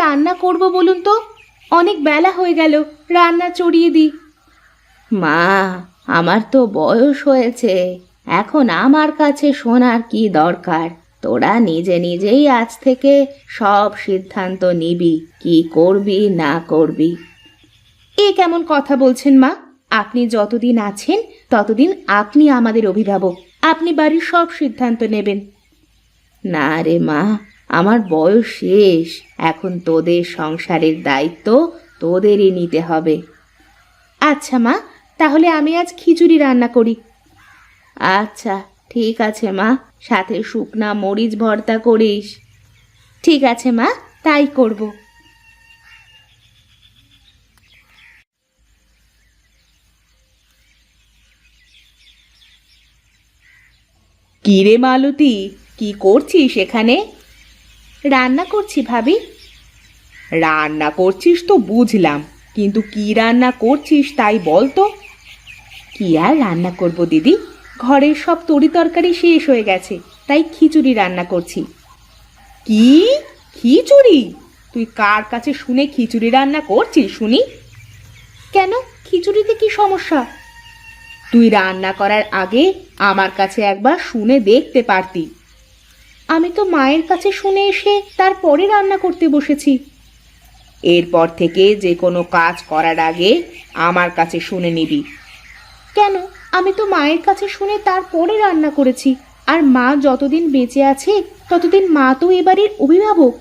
রান্না করব বলুন তো? অনেক বেলা হয়ে গেল, রান্না চড়িয়ে দিই। মা, আমার তো বয়স হয়েছে, এখন আমার কাছে শোনার কি দরকার? তোরা নিজে নিজেই আজ থেকে সব সিদ্ধান্ত নিবি, কি করবি না করবি। এ কেমন কথা বলছেন মা? আপনি যতদিন আছেন ততদিন আপনি আমাদের অভিভাবক, আপনি বাড়ির সব সিদ্ধান্ত নেবেন। না রে মা, আমার বয়স শেষ, এখন তোদের সংসারের দায়িত্ব তোদেরই নিতে হবে। আচ্ছা মা, তাহলে আমি আজ খিচুড়ি রান্না করি। আচ্ছা ঠিক আছে মা, সাথে শুকনা মরিচ ভর্তা করিস। ঠিক আছে মা, তাই করব। কি রে মালতী, কি করছিস এখানে? রান্না করছি ভাবি। রান্না করছিস তো বুঝলাম, কিন্তু কি রান্না করছিস তাই বল তো। কি আর রান্না করব দিদি, ঘরের সব তরি তরকারি শেষ হয়ে গেছে, তাই খিচুড়ি রান্না করছি। কি? খিচুড়ি? তুই কার কাছে শুনে খিচুড়ি রান্না করছিস শুনি? কেন, খিচুড়িতে কি সমস্যা? তুই রান্না করার আগে আমার কাছে একবার শুনে দেখতে পারতি। আমি তো মায়ের কাছে শুনে এসে তারপরে রান্না করতে বসেছি। এরপর থেকে যে কোনো কাজ করার আগে আমার কাছে শুনে নিবি। কেন, আমি তো মায়ের কাছে শুনে তারপরে রান্না করেছি, আর মা যতদিন বেঁচে আছে ততদিন মা তো এবারের অভিভাবক।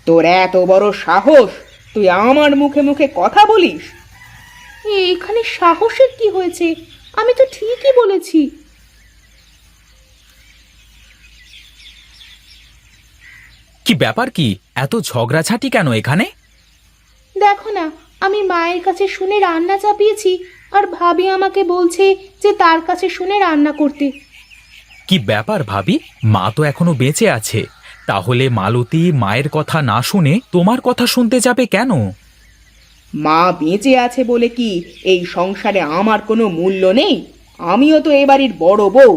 তোর এত বড় সাহস, তুই আমার মুখে মুখে কথা বলিস? এখানে সাহসের কি হয়েছে? আমি তো ঠিকই বলেছি। কি ব্যাপার? কি এত ঝগড়াঝাটি কেন এখানে? দেখো না, আমি মায়ের কাছে শুনে রান্না চাপিয়েছি, আর ভাবি আমাকে বলছে যে তার কাছে শুনে রান্না করতে। কি ব্যাপার ভাবি, মা তো এখনো বেঁচে আছে, তাহলে মালতী মায়ের কথা না শুনে তোমার কথা শুনতে যাবে কেন? মা বেঁচে আছে বলে কি এই সংসারে আমার কোনো মূল্য নেই? আমিও তো এ বাড়ির বড় বউ।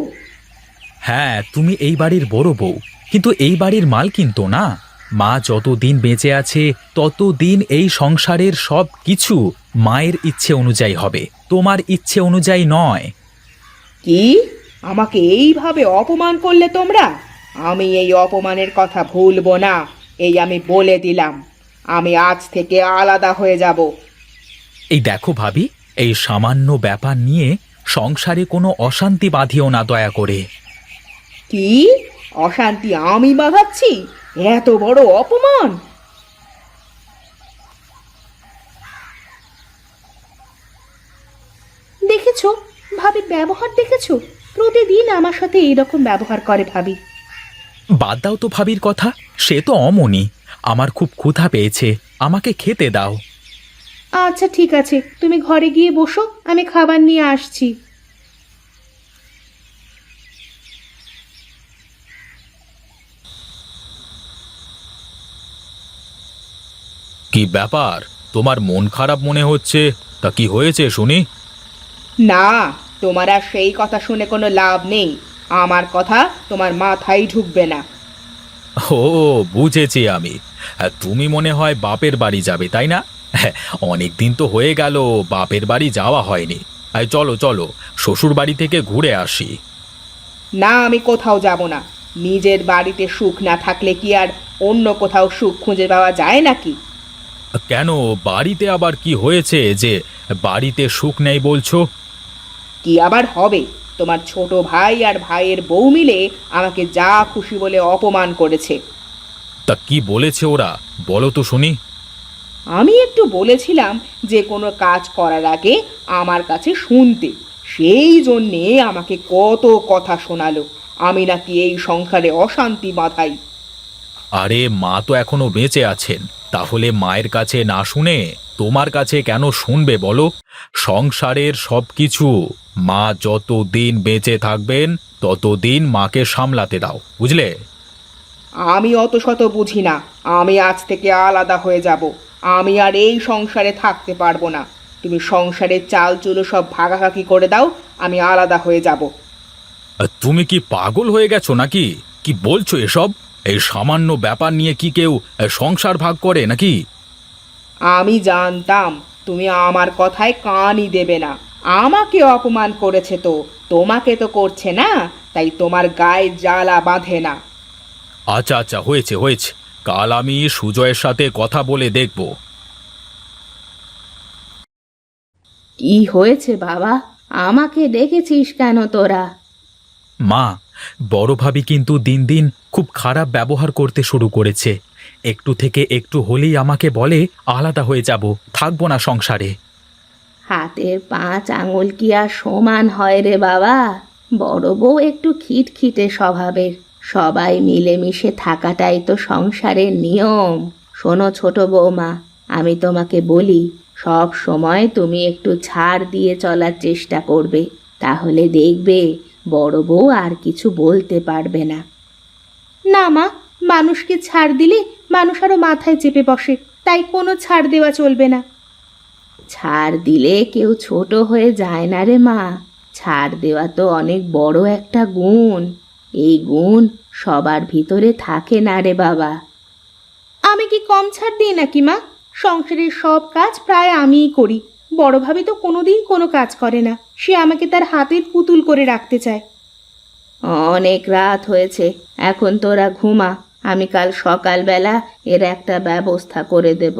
হ্যাঁ, তুমি এই বাড়ির বড় বউ, কিন্তু এই বাড়ির মালকিন তো না। মা যতদিন বেঁচে আছে ততদিন এই সংসারের সব কিছু মায়ের ইচ্ছে অনুযায়ী হবে, তোমার ইচ্ছে অনুযায়ী নয়। কি? আমাকে এইভাবে অপমান করলে তোমরা? আমি এই অপমানের কথা ভুলবো না, এই আমি বলে দিলাম। আমি আজ থেকে আলাদা হয়ে যাব। এই দেখো ভাবি, এই সামান্য ব্যাপার নিয়ে সংসারে কোনো অশান্তি বাঁধিও না দয়া করে। কি? অশান্তি আমি বাঁধাচ্ছি? এত বড় অপমান! দেখেছো ভাবির ব্যবহার, দেখেছো? প্রতিদিন আমার সাথে এইরকম ব্যবহার করে ভাবি। বাদ দাও তো ভাবির কথা, সে তো অমনি। আমার খুব ক্ষুধা পেয়েছে, আমাকে খেতে দাও। আচ্ছা ঠিক আছে, তুমি ঘরে গিয়ে বসো, আমি খাবার নিয়ে আসছি। কি ব্যাপার, তোমার মন খারাপ মনে হচ্ছে? তা কি হয়েছে শুনি? না, তোমার আর সেই কথা শুনে কোনো লাভ নেই। আমার কথা তোমার মাথায় ঢুকবে না। ও, বুঝেছি আমি। তুমি মনে হয় বাপের বাড়ি যাবে, তাই না? অনেক দিন তো হয়ে গেল বাপের বাড়ি যাওয়া হয়নি। চলো চলো, শ্বশুর বাড়ি থেকে ঘুরে আসি। না, আমি কোথাও যাব না। নিজের বাড়িতে সুখ না থাকলে কি আর অন্য কোথাও সুখ খুঁজে পাওয়া যায় নাকি? কেন, বাড়িতে আবার কি হয়েছে যে বাড়িতে সুখ নেই বলছো? কি আবার হবে? তোমার ছোট ভাই আর ভাইয়ের বউ মিলে আমাকে যা খুশি বলে অপমান করেছে। তা কি বলেছে ওরা, বলো তো শুনি। আমি একটু বলেছিলাম যে কোনো কাজ করার আগে আমার কাছে শুনতে, সেই জন্যে আমাকে কত কথা শোনালো। আমি নাকি এই সংসারে অশান্তি বাঁধাই। আরে মা তো এখনো বেঁচে আছেন, তাহলে মায়ের কাছে না শুনে তোমার কাছে কেন শুনবে বলো? সংসারের সবকিছু মা যতদিন বেঁচে থাকবেন ততদিন মাকে সামলাতে দাও, বুঝলে? আমি অত শত বুঝি না। আমি আজ থেকে আলাদা হয়ে যাব। আমি আর এই সংসারে থাকতে পারবো না। তুমি সংসারের চাল চুলো সব ভাগাভাগি করে দাও, আমি আলাদা হয়ে যাব। তুমি কি পাগল হয়ে গেছো নাকি? কি বলছো এসব? এই সামান্য ব্যাপার নিয়ে কি কেউ সংসার ভাগ করে নাকি? আমি জানতাম তুমি আমার কথায় কানই দেবে না। আমাকে অপমান করেছে তো, তোমাকে তো করছে না, তাই তোমার গায়ে জ্বালা বাঁধে না। আচ্ছা আচ্ছা, হয়েছে হয়েছে, কাল আমি সুজয়ের সাথে কথা বলে দেখব। কি হয়েছে বাবা? আমাকে ডেকেছিস কেন তোরা? মা, বড় ভাবি কিন্তু দিন দিন খুব খারাপ ব্যবহার করতে শুরু করেছে। একটু থেকে একটু হলেই আমাকে বলে আলাদা হয়ে যাব, থাকবো না সংসারে। হাতের 5 আঙুল কি আর সমান হয় রে বাবা? বড় বউ একটু খিটখিটে স্বভাবের। সবাই মিলেমিশে থাকাটাই তো সংসারের নিয়ম। শোনো ছোট বৌমা, আমি তোমাকে বলি, সব সময় তুমি একটু ছাড় দিয়ে চলার চেষ্টা করবে, তাহলে দেখবে বড় বউ আর কিছু বলতে পারবে না। না মা, মানুষকে ছাড় দিলে মানুষ আরো মাথায় চেপে বসে, তাই কোনো ছাড় দেওয়া চলবে না। ছাড় দিলে কেউ ছোট হয়ে যায় না রে মা। ছাড় দেওয়া তো অনেক বড় একটা গুণ। এই গুণ সবার ভিতরে থাকে না রে বাবা। আমি কি কম ছাড় দিই নাকি মা? সংসারের সব কাজ প্রায় আমিই করি। বড় ভাবি তো কোনোদিন কোনো কাজ করে না, সে আমাকে তার হাতের পুতুল করে রাখতে চায়। অনেক রাত হয়েছে, এখন তোরা ঘুমা। আমি কাল সকালবেলা এর একটা ব্যবস্থা করে দেব।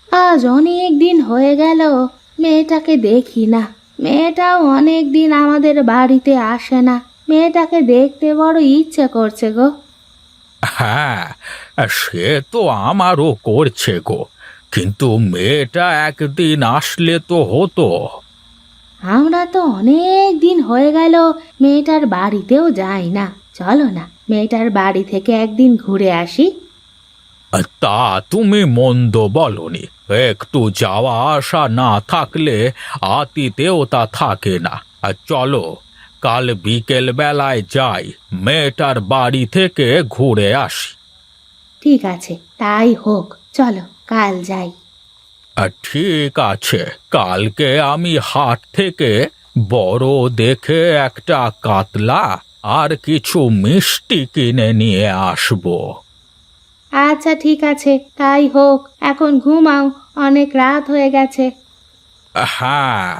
আজ অনেক দিন হয়ে গেল মেয়েটাকে দেখি না। মেয়েটাও অনেক দিন আমাদের বাড়িতে আসে না। মেয়েটাকে দেখতে বড় ইচ্ছে করছে গো। হ্যাঁ, সে তো আমারও করছে গো, কিন্তু মেয়েটা একদিন আসলে তো হতো। আমরা তো অনেক দিন হয়ে গেল মেয়েটার বাড়িতেও যাই না। চলো না, মেয়েটার বাড়ি থেকে একদিন ঘুরে আসি। তা তুমি মন্দ বলনি, একটু যাওয়া আসা না থাকলে আতিথেয়তা থাকে না। আর চলো, কাল বিকেল বেলায় যাই, মেয়েটার বাড়ি থেকে ঘুরে আসি। ঠিক আছে, তাই হোক, চলো কাল যাই। ঠিক আছে, কালকে আমি হাট থেকে বড় দেখে একটা কাতলা আর কিছু মিষ্টি কিনে নিয়ে আসবো। আচ্ছা ঠিক আছে, তাই হোক। এখন ঘুমাও, অনেক রাত হয়ে গেছে। হ্যাঁ,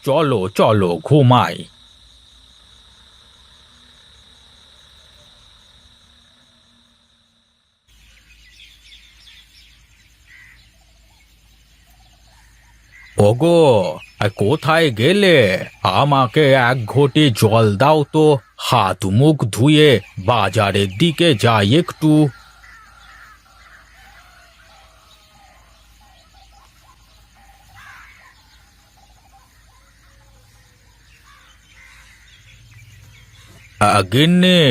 চলো চলো ঘুমাই। ওগো, কোথায় গেলে? আমাকে এক ঘটি জল দাও তো, হাত মুখ ধুয়ে বাজারের দিকে যাই একটু। গিন্নি,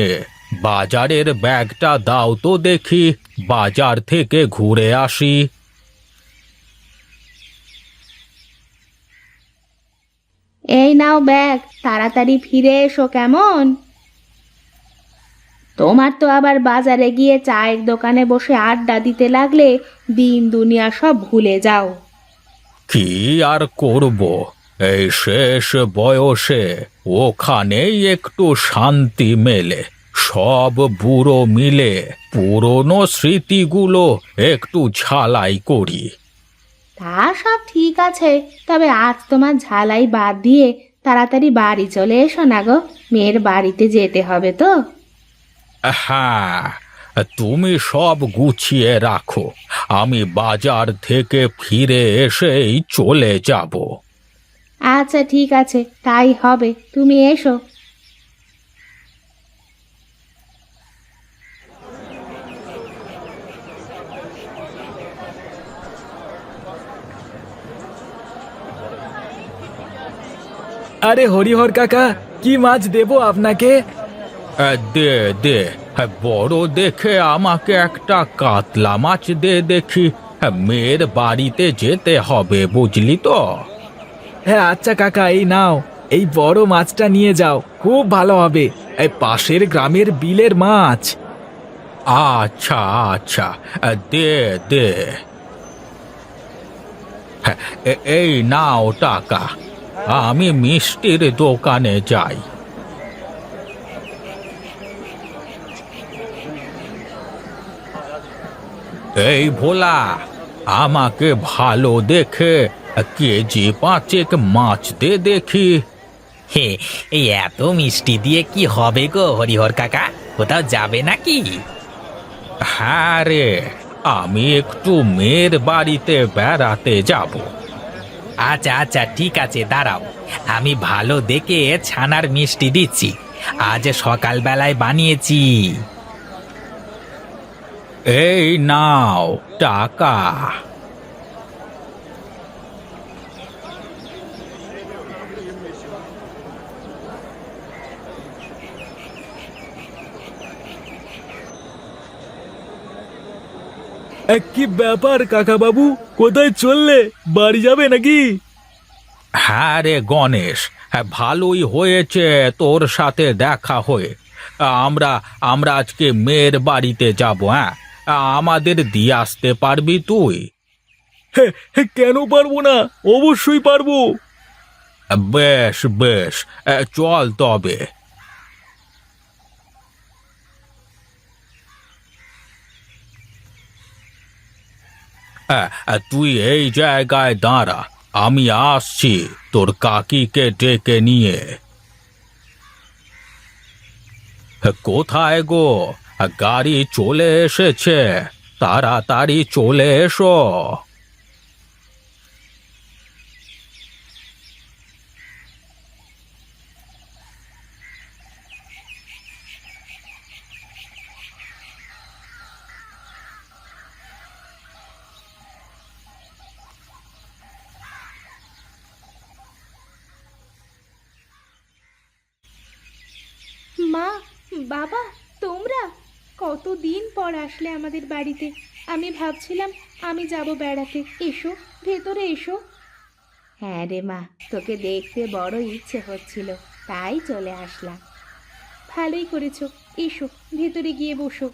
বাজারের ব্যাগটা দাও তো দেখি, বাজার থেকে ঘুরে আসি। এই নাও ব্যাগ, তাড়াতাড়ি ফিরে এসো কেমন? তোমার তো আবার বাজারে গিয়ে চায়ের দোকানে বসে আড্ডা দিতে লাগলে দিন দুনিয়া সব ভুলে যাও। কি আর করব, এই শেষ বয়সে ওখানেই একটু শান্তি মেলে। সব বুড়ো মিলে পুরনো স্মৃতিগুলো একটু ঝালাই করি। তা সব ঠিক আছে, তবে আজ তোমার ঝালাই বাদ দিয়ে তাড়াতাড়ি বাড়ি চলে এসো না গো, মেয়ের বাড়িতে যেতে হবে তো। হ্যাঁ, তুমি সব গুছিয়ে রাখো, আমি বাজার থেকে ফিরে এসেই চলে যাব। আচ্ছা ঠিক আছে, তাই হবে, তুমি এসো। আরে হরিহর কাকা, কি মাছ দেবো আপনাকে? দে দে, বড় দেখে আমাকে একটা কাতলা মাছ দে দেখি। মেয়ের বাড়িতে যেতে হবে, বুঝলি তো। হ্যাঁ আচ্ছা কাকা, এই নাও, এই বড় মাছটা নিয়ে যাও, খুব ভালো হবে। এই পাশের গ্রামের বিলের মাছ। আচ্ছা আচ্ছা, দে দে। এই নাও টাকা, আমি মিষ্টির দোকানে যাই। এই ভোলা, আমাকে ভালো দেখে কেজি 5 মাছ দে দেখি। হে, এই এত মিষ্টি দিয়ে কি হবে গো হরিহর কাকা? কোথাও যাবে নাকি? হ্যাঁ রে, আমি একটু মেয়ের বাড়িতে বেড়াতে যাব। আচ্ছা আচ্ছা, ঠিক আছে, দাঁড়াও, আমি ভালো দেখে ছানার মিষ্টি দিচ্ছি। আজ সকালবেলায় বানিয়েছি। এই নাও টাকা। কি ব্যাপার কাকা বাবু, কোথায় চললে? বাড়ি যাবে নাকি? হ্যাঁ রে গণেশ, হ্যাঁ, ভালোই হয়েছে তোর সাথে দেখা হয়ে। আমরা আমরা আজকে মেয়ের বাড়িতে যাব। হ্যাঁ, আমাদের দিয়ে আসতে পারবি তুই? কেন পারবো না, অবশ্যই পারবো। বেশ বেশ, চল তবে। তুই এই জায়গায় দাঁড়া, আমি আসছি তোর কাকিকে ডেকে নিয়ে। কোথায় গো? গাড়ি চলে এসেছে, তাড়াতাড়ি চলে এসো। মা, বাবা, তোমরা কতদিন পর আসলে আমাদের বাড়িতে। আমি ভাবছিলাম আমি যাব বেড়াতে। এসো, ভেতরে এসো। হ্যাঁ রে মা, তোকে দেখতে বড় ইচ্ছে হচ্ছিল, তাই চলে আসলাম। ভালোই করেছো, এসো ভেতরে গিয়ে বসো।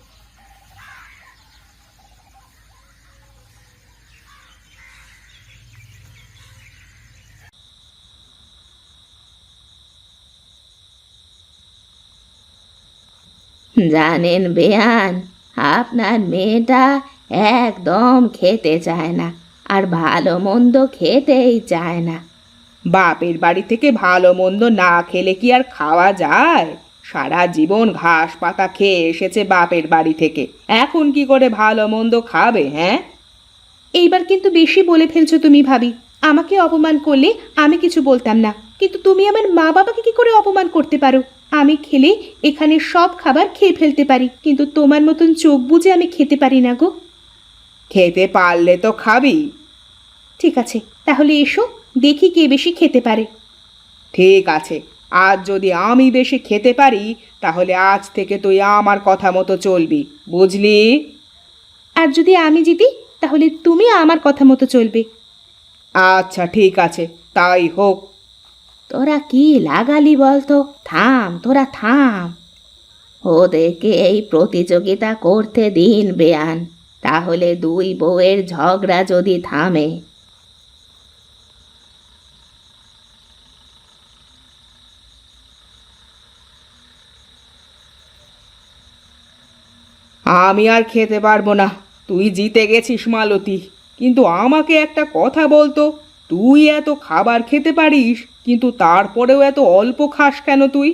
জানেন বেয়ান, আপনার মেয়েটা একদম খেতে চায় না, আর ভালো মন্দ খেতেই চায় না। বাপের বাড়ি থেকে ভালো মন্দ না খেলে কি আর খাওয়া যায়? সারা জীবন ঘাস পাতা খেয়ে এসেছে বাপের বাড়ি থেকে, এখন কি করে ভালো মন্দ খাবে? হ্যাঁ, এইবার কিন্তু বেশি বলে ফেলছো তুমি ভাবি। আমাকে অপমান করলে আমি কিছু বলতাম না, কিন্তু তুমি আমার মা বাবাকে কি করে অপমান করতে পারো? আমি খেলে এখানে সব খাবার খেয়ে ফেলতে পারি, কিন্তু তোমার মতন চোখ বুজে আমি খেতে পারি না গো। খেতে পারলে তো খাবি। ঠিক আছে, তাহলে এসো, দেখি কে বেশি খেতে পারে। ঠিক আছে, আজ যদি আমি বেশি খেতে পারি, তাহলে আজ থেকে তুই আমার কথা মতো চলবি, বুঝলি? আর যদি আমি জিতি, তাহলে তুমি আমার কথা মতো চলবে। আচ্ছা ঠিক আছে, তাই হোক। তোরা কি লাগালি বলতো? থাম, তোরা থাম। ওদেরকে এই প্রতিযোগিতা করতে দিন বেয়ান, তাহলে দুই বউয়ের ঝগড়া যদি থামে। আমি আর খেতে পারবো না, তুই জিতে গেছিস মালতী। কিন্তু আমাকে একটা কথা বলতো, তুই এত খাবার খেতে পারিস, কিন্তু তারপরেও এত অল্প খাস কেন তুই?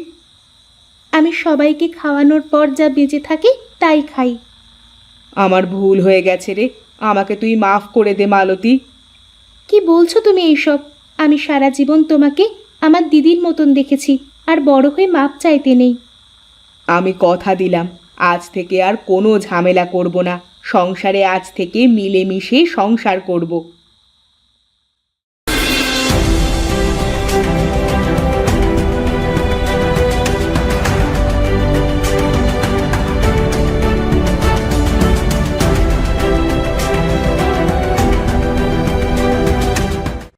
আমি সবাইকে খাওয়ানোর পর যা বেঁচে থাকি তাই খাই। আমার ভুল হয়ে গেছে রে, আমাকে তুই মাফ করে দে মালতী। কি বলছো তুমি এইসব? আমি সারা জীবন তোমাকে আমার দিদির মতন দেখেছি, আর বড় হয়ে মাপ চাইতে নেই। আমি কথা দিলাম, আজ থেকে আর কোনো ঝামেলা করব না, সংসারে আজ থেকে মিলেমিশে সংসার করব।